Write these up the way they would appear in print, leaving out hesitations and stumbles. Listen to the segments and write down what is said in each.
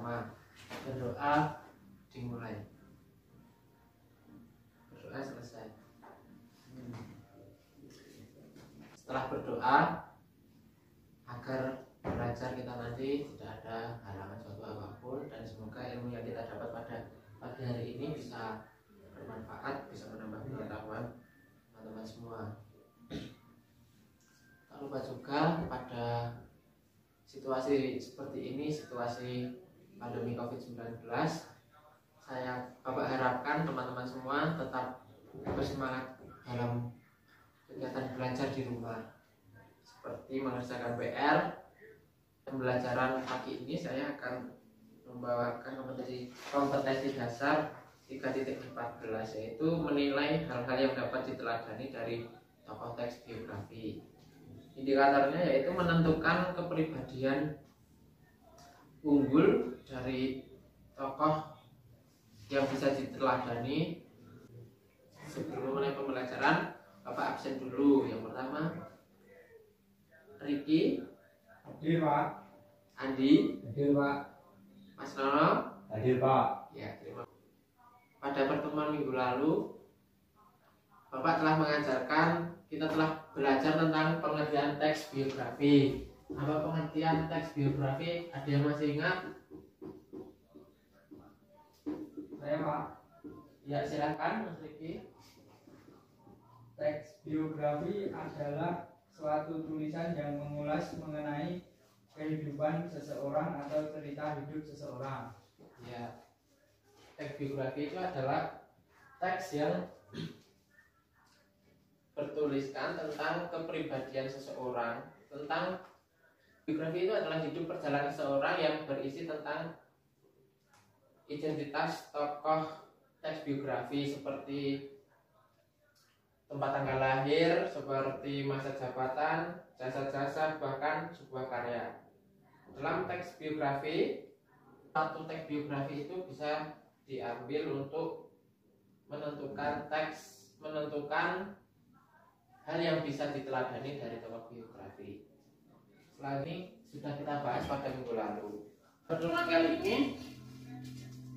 pertama, berdoa dimulai. Berdoa selesai. Setelah berdoa agar belajar kita nanti tidak ada halangan suatu apapun, dan semoga ilmu yang kita dapat pada pagi hari ini bisa bermanfaat, bisa menambah pengetahuan teman-teman semua. Tak lupa juga pada situasi seperti ini, situasi pandemi COVID-19, Bapak harapkan teman-teman semua tetap bersemangat dalam kegiatan belajar di rumah, seperti mengerjakan PR. Pembelajaran pagi ini saya akan membawakan kompetensi dasar 3.14, yaitu menilai hal-hal yang dapat diteladani dari tokoh teks biografi. Indikatornya yaitu menentukan kepribadian unggul dari tokoh yang bisa diteladani. Sebelum mulai pembelajaran, Bapak absen dulu. Yang pertama, Riki. Hadir, Pak. Andi. Hadir, Pak. Mas Nono. Hadir, Pak. Ya, terima kasih. Pada pertemuan minggu lalu, Bapak telah mengajarkan, kita telah belajar tentang pengertian teks biografi. Apa pengertian teks biografi? Ada yang masih ingat? Saya, Pak. Ya, silakan Mas Riki. Teks biografi adalah suatu tulisan yang mengulas mengenai kehidupan seseorang atau cerita hidup seseorang. Ya, teks biografi itu adalah teks yang bertuliskan tentang kepribadian seseorang. Tentang biografi itu adalah hidup perjalanan seseorang yang berisi tentang identitas tokoh teks biografi, seperti tempat tanggal lahir, seperti masa jabatan, jasa-jasa, bahkan sebuah karya. Dalam teks biografi, satu teks biografi itu bisa diambil untuk menentukan hal yang bisa diteladani dari tokoh biografi. Setelah ini sudah kita bahas pada minggu lalu. Pertemuan kali ini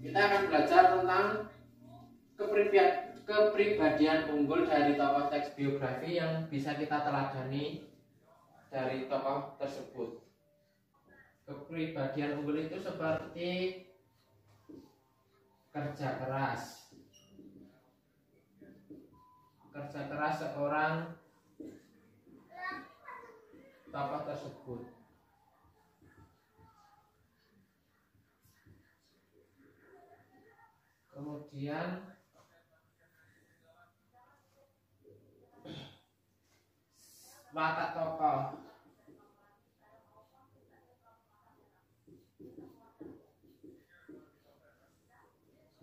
kita akan belajar tentang kepribadian unggul dari tokoh teks biografi yang bisa kita teladani dari tokoh tersebut. Kepribadian unggul itu seperti kerja keras seorang tokoh tersebut. Kemudian watak tokoh.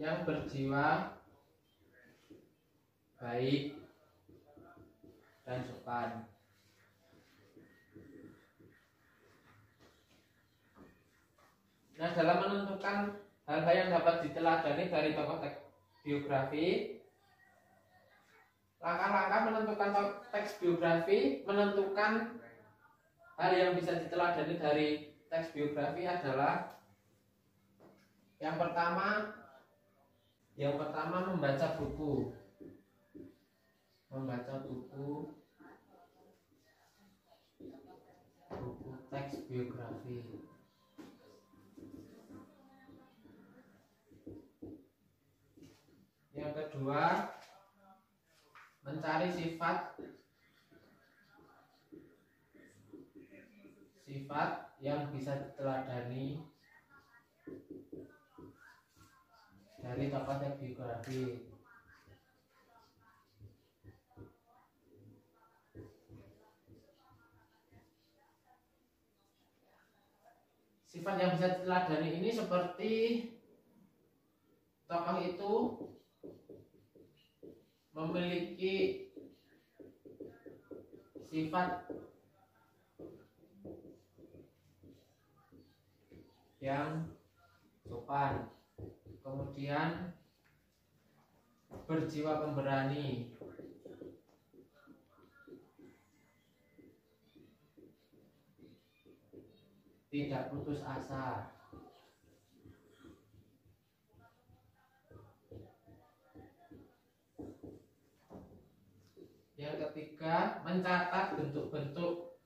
Yang berjiwa baik dan sopan. Nah, dalam menentukan hal-hal yang dapat diteladani dari tokoh teks biografi, langkah-langkah menentukan teks biografi, menentukan hal yang bisa diteladani dari teks biografi adalah yang pertama membaca buku teks biografi. Yang kedua, mencari sifat yang bisa diteladani dari tokoh teks biografi. Sifat yang bisa diteladani ini seperti tokoh itu memiliki sifat yang sopan, kemudian berjiwa pemberani, tidak putus asa, Yang ketiga, mencatat bentuk-bentuk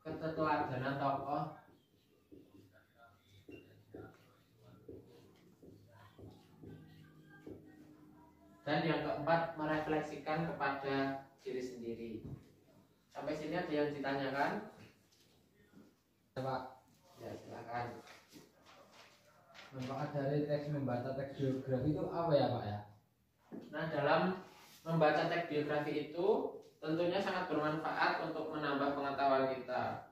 keteladanan tokoh dan yang keempat, merefleksikan kepada diri sendiri. Sampai sini ada yang ditanyakan? Pak, Ya, silakan. manfaat dari teks membaca teks biografi itu apa ya Pak ya? Nah, dalam membaca teks biografi itu tentunya sangat bermanfaat untuk menambah pengetahuan kita.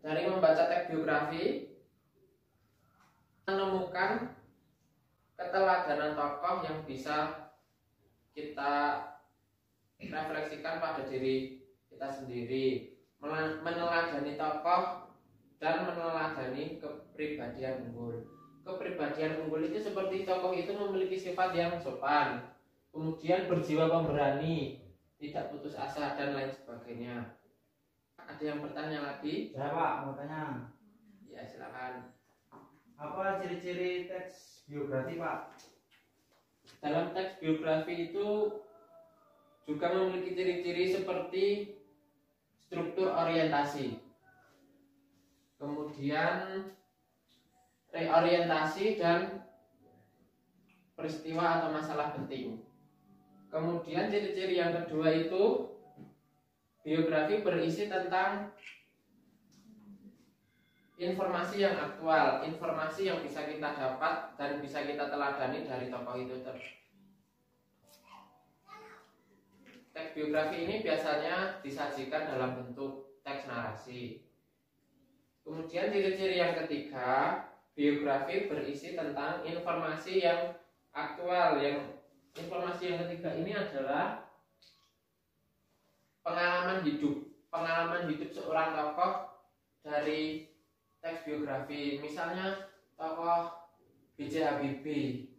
Dari membaca teks biografi, menemukan keteladanan tokoh yang bisa kita refleksikan pada diri kita sendiri, meneladani tokoh dan meneladani kepribadian unggul. Kepribadian unggul itu seperti tokoh itu memiliki sifat yang sopan, kemudian berjiwa pemberani, tidak putus asa dan lain sebagainya. Ada yang bertanya lagi? Saya Pak mau tanya, Ya, silakan. apa ciri-ciri teks biografi Pak? Dalam teks biografi itu juga memiliki ciri-ciri seperti struktur orientasi, kemudian reorientasi dan peristiwa atau masalah penting. Kemudian ciri-ciri yang kedua itu biografi berisi tentang informasi yang aktual, informasi yang bisa kita dapat dan bisa kita teladani dari tokoh itu. Teks biografi ini biasanya disajikan dalam bentuk teks narasi. Kemudian ciri-ciri yang ketiga, biografi berisi tentang informasi yang aktual. Informasi yang ketiga ini adalah pengalaman hidup seorang tokoh dari teks biografi. Misalnya tokoh B.J. Habibie,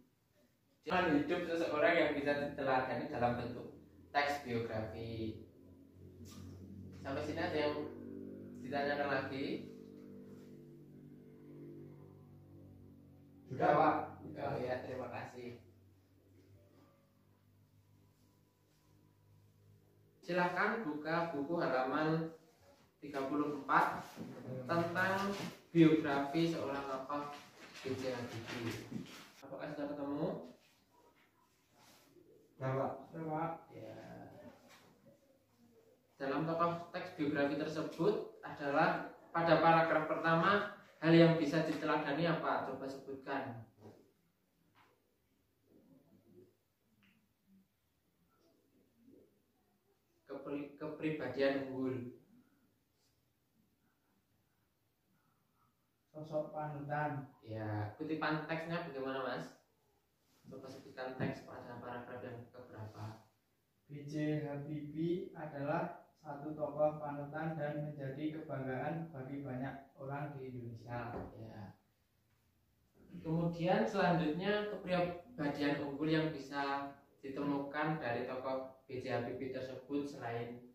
pengalaman hidup seseorang yang bisa diteladani dalam bentuk teks biografi. Sampai sini ada yang ditanyakan lagi? Sudah Pak. Oh ya, terima kasih. Silakan buka buku halaman 34 tentang biografi seorang tokoh B.J. Habibie. Apakah sudah ketemu? Ya Pak. Ya Pak. Ya. Dalam tokoh teks biografi tersebut adalah pada paragraf pertama, hal yang bisa diteladani apa? Coba sebutkan. Kepribadian unggul. Sosok panutan. Ya, kutipan teksnya bagaimana, Mas? Coba sebutkan teks pada paragraf yang keberapa. B.J. Habibie adalah satu tokoh panutan dan menjadi kebanggaan bagi banyak orang di Indonesia. Ya. Kemudian selanjutnya kepribadian unggul yang bisa ditemukan dari tokoh B.J. Habibie tersebut selain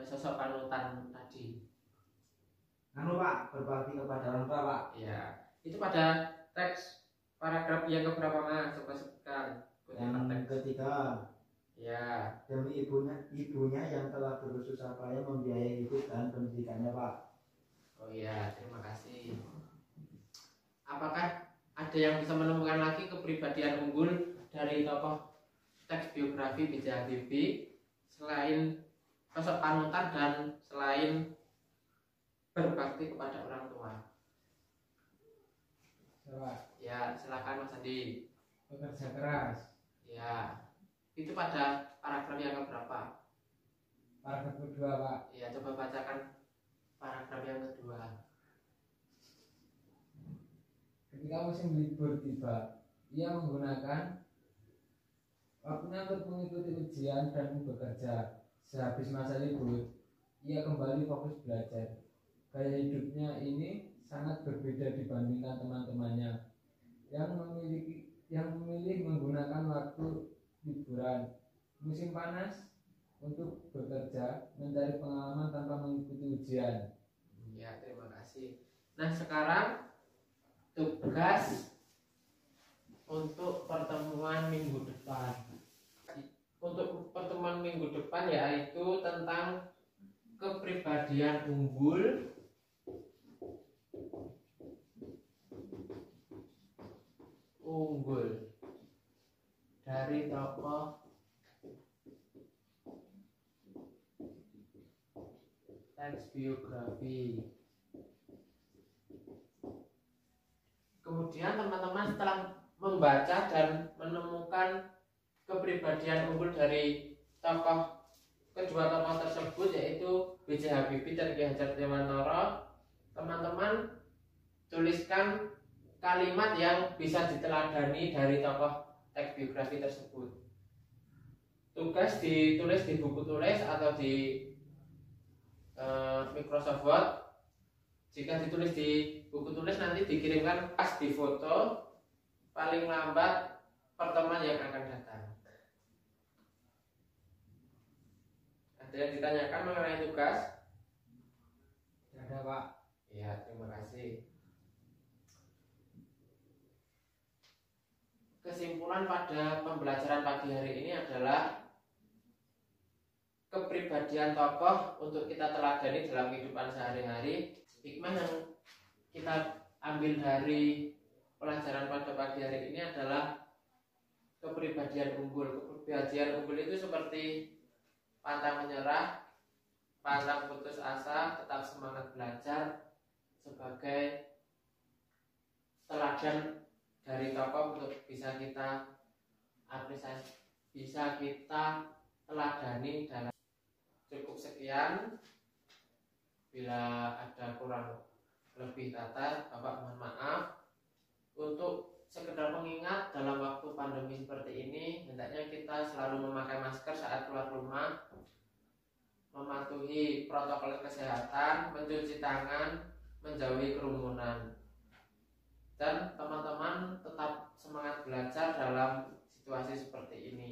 sosok panutan tadi. Anu Pak, berbakti kepada orang tua Pak. Ya, itu pada teks paragraf yang keberapa, Mas? Coba sebutkan. Kutipan Yang teks. ketiga, Ya. demi ibunya yang telah bersusah payah membiayai hidup dan pendidikannya Pak. Oh iya, terima kasih. Apakah ada yang bisa menemukan lagi kepribadian unggul dari tokoh teks biografi B.J. Habibie selain sosok panutan dan selain berbakti kepada orang tua? Ya Pak. Ya, silakan Mas Andi. Bekerja keras. Ya, itu pada paragraf yang keberapa? Paragraf kedua Pak. Ya, coba bacakan paragraf yang kedua. Ketika musim libur tiba, ia menggunakan waktunya untuk mengikuti ujian dan bekerja. Sehabis masa libur, ia kembali fokus belajar. Gaya hidupnya ini sangat berbeda dibandingkan teman-temannya yang memilih menggunakan waktu liburan musim panas untuk bekerja, mencari pengalaman tanpa mengikuti ujian. Ya, terima kasih. Nah, sekarang tugas untuk pertemuan minggu depan. Untuk pertemuan minggu depan yaitu tentang kepribadian unggul dari tokoh teks biografi. Kemudian teman-teman setelah membaca dan menemukan kepribadian unggul dari kedua tokoh tersebut, yaitu B.J. Habibie dan Ki Hajar Dewantara, teman-teman tuliskan kalimat yang bisa diteladani dari tokoh teks biografi tersebut. Tugas ditulis di buku tulis atau di Microsoft Word. Jika ditulis di buku tulis nanti dikirimkan pas di foto paling lambat pertemuan yang akan datang. Ada yang ditanyakan mengenai tugas? Tidak ada, Pak. Ya, terima kasih. Kesimpulan pada pembelajaran pagi hari ini adalah kepribadian tokoh untuk kita teladani dalam kehidupan sehari-hari. Hikmah yang kita ambil dari pelajaran pada pagi hari ini adalah kepribadian unggul. Kepribadian unggul itu seperti pantang menyerah, pantang putus asa, tetap semangat belajar, sebagai teladan dari tokoh untuk bisa kita apresiasi, bisa kita teladani dalam. Cukup sekian. Bila ada kurang lebih kata, Bapak mohon maaf. Untuk sekedar mengingat, dalam waktu pandemi seperti ini hendaknya kita selalu memakai masker saat keluar rumah, mematuhi protokol kesehatan, mencuci tangan, menjauhi kerumunan. Dan teman-teman tetap semangat belajar dalam situasi seperti ini.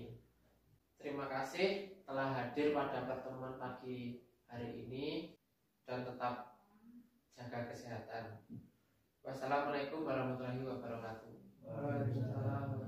Terima kasih telah hadir pada pertemuan pagi hari ini dan tetap jaga kesehatan. Wassalamualaikum warahmatullahi wabarakatuh. Waalaikumsalam.